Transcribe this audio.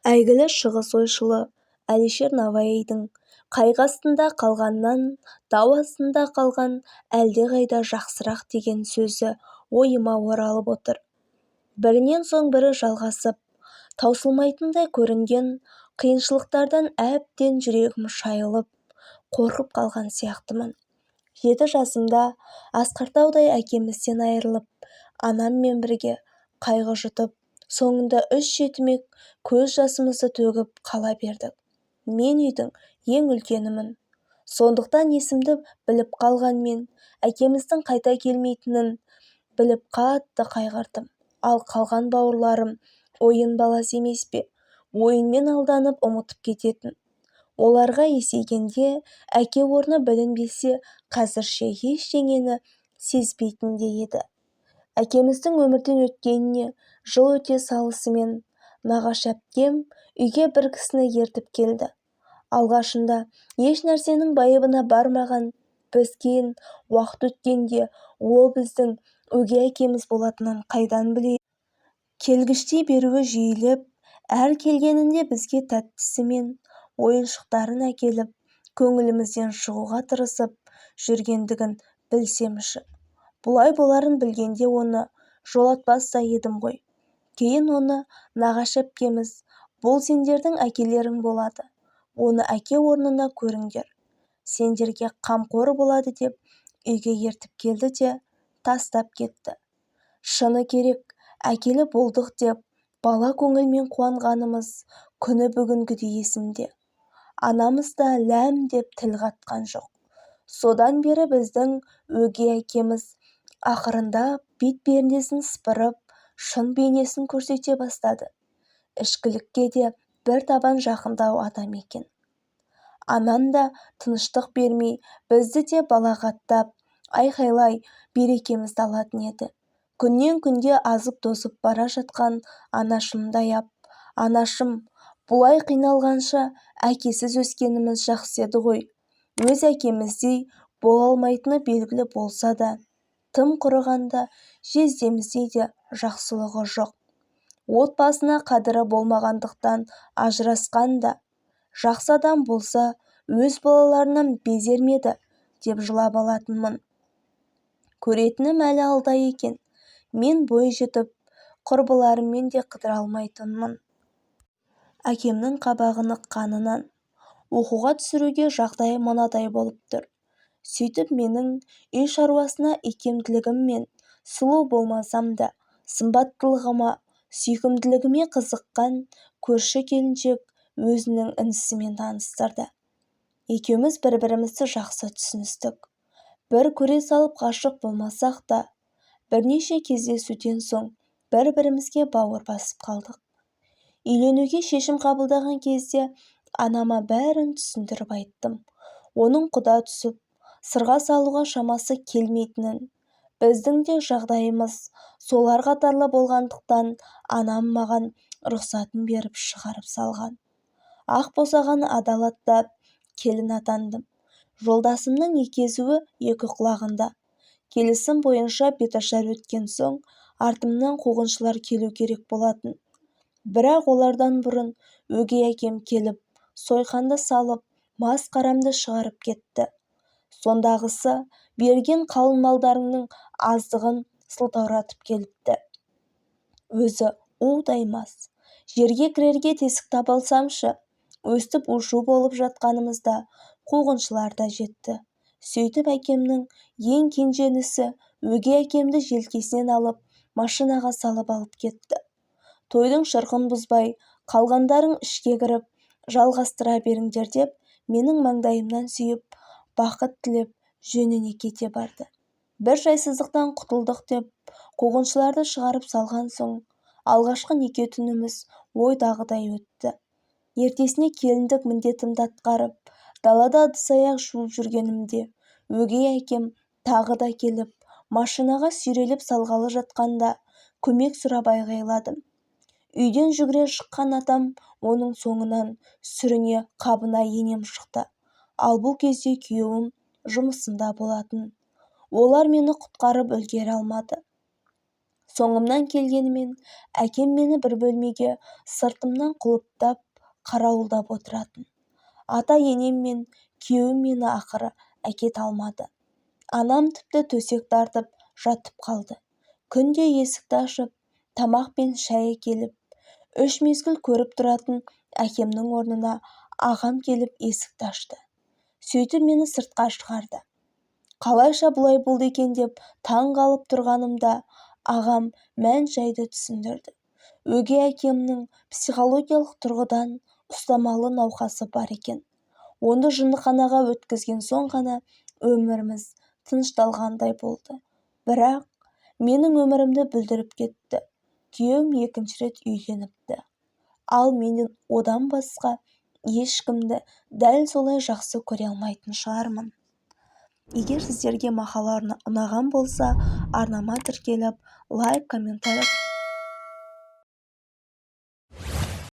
Әйгілі шығыс ойшылы Әлишер Науаидің «Қайғы астында қалғаннан дау астында қалған әлдеқайда жақсырақ» деген сөзі ойыма оралып отыр. Бірінен соң бірі жалғасып, таусылмайтындай көрінген қиыншылықтардан әбден жүрегім шайылып, қорқып қалған сияқтымын. 7 жасымда Асқар-таудай әкемізден айырылып, анаммен бірге қайғы жұтып, соңында 3 жетімек көз жасымызды төгіп қала бердік. Мен үйдің ең үлкенімін. Сондықтан есімді біліп қалған мен әкеміздің қайта келмейтінін біліп қатты қайғырдым. Ал қалған бауырларым ойын баласы емес пе? Ойынмен алданып ұмытып кететін. Оларға есейгенде әке орны білінбесе, қазірше ештеңені сезбейтін де еді. Әкеміздің өмірден өткеніне жыл өте салысымен нағашы әпкем үйге бір кісіні ертіп келді. Алғашында еш нәрсенің байыбына бармаған біз кейін уақыт өткенде ол біздің өгей әкеміз болатынын қайдан білейік? Келгіштей беруі жиілеп, әр келгенінде бізге тәттісі мен ойыншықтарын әкеліп, көңілімізден шығуға тырысып жүргендігін білсемші. Бұлай боларын білгенде оны жолатпас та едім ғой. Кейін оны нағашы әпкеміз, бұл сендердің әкелерің болады. Оны әке орнына көріңдер. Сендерге қамқор болады деп үйге ертіп келді де тастап кетті. Шыны керек, әкелі болдық деп бала көңілмен қуанғанымыз күні бүгінгідей есімде. Анамыз да ләм деп тіл қатқан жоқ. Содан бері біздің өгей әкеміз ақырында бет-пердесін сыпырып, шын бейнесін көрсете бастады. Ішкілікке де бір табан жақындау адам екен. Анам да тыныштық бермей, бізді де балағаттап, айқайлай берекемізді алатын еді. Күннен күнде азып-тозып бара жатқан анашымдай ап, анашым, бұлай қиналғанша әкесіз өскеніміз жақсы еді ғой. Өз әкеміздей бола алмайтыны белгілі болса да, тым құрығанда жездеміздей де жақсылығы жоқ. Отбасына қадірі болмағандықтан ажырасқан да, жақсы адам болса өз балаларынан безер ме еді деп жылап алатынмын. Көретінім әлі алда екен. Мен бой жетіп, құрбыларыммен де қыдыра алмайтынмын. Әкемнің қабағы ныққанынан оқуға түсіруге жағдайы мынадай болып тұр. Сөйтіп менің үй шаруасына икемділігім мен сұлу болмасам да, сымбаттылығыма, сүйкімділігіме қызыққан көрші келіншек өзінің інісімен таныстырды. Екеуміз бір-бірімізді жақсы түсіністік. Бір көре салып ғашық болмасақ та, бірнеше кездесуден соң бір-бірімізге бауыр басып қалдық. Үйленуге шешім қабылдаған кезде анама бәрін түсіндіріп айттым. Оның құда түсіп, сырға салуға шамасы келмейтінін, біздің де жағдайымыз солар қатарлы болғандықтан анам маған рұқсатын беріп шығарып салған. Ақ босаған адал аттап келін атандым. Жолдасымның екезуі екі құлағында. Келісім бойынша беташар өткен соң артымнан қуғыншылар келу керек болатын. Бірақ олардан бұрын өгей әкем келіп, сойқанды салып, мас қарамды шығарып кетті. Сондағысы берген қалың малдарының аздығын сылтауратып келіпті. Өзі удай мас. Жерге кірерге тесік таба алсамшы, өстіп ушу болып жатқанымызда қуғыншылар да жетті. Сөйтіп әкемнің ең кенженісі өгей әкемді желкесінен алып, машинаға салып алып кетті. Тойдың шырқын бұзбай, қалғандарың ішке кіріп, жалғастыра беріңдер деп, менің маңдайымнан сүйіп, бақыт тілеп, жөніне кете барды. Бір жайсыздықтан құтылдық деп, қуғыншыларды шығарып салған соң, алғашқы неке түніміз ойдағыдай өтті. Ертесіне келіндік міндетімді атқарып, далада ыдыс-аяқ жуып жүргенімде, өгей әкем тағы да келіп, машинаға сүйрелеп салғалы жатқанда көмек сұрап айғайладым. Үйден жүгіре шыққан атам оның соңынан сүріне қабына енем шықты. Ал бұл кезде күйеуім жұмысында болатын. Олар мені құтқарып үлгере алмады. Соңымнан келгенімен әкем мені бір бөлмеге сыртымнан құлыптап қарауылдап отыратын. Ата-енем мен күйеуім мені ақыры әкете алмады. Анам тіпті төсек тартып жатып қалды. Күнде есікті ашып, тамақ пен шай әкеліп, 3 мезгіл көріп тұратын әкемнің орнына ағам келіп есікті ашты. Сөйтіп мені сыртқа шығарды. Қалайша бұлай болды екен деп таң қалып тұрғанымда ағам мән-жайды түсіндірді. Өгей әкемнің психологиялық тұрғыдан ұстамалы науқасы бар екен. Оны жындыханаға өткізген соң ғана өміріміз тынышталғандай болды. Бірақ менің өмірімді бүлдіріп кетті. Күйеуім 2-ші рет үйленіпті. Ал менен одан басқа ешкімді дәл солай жақсы көре алмайтын шығармын. Егер сіздерге мақала ұнаған болса, арнама тіркеліп, лайк, комментарий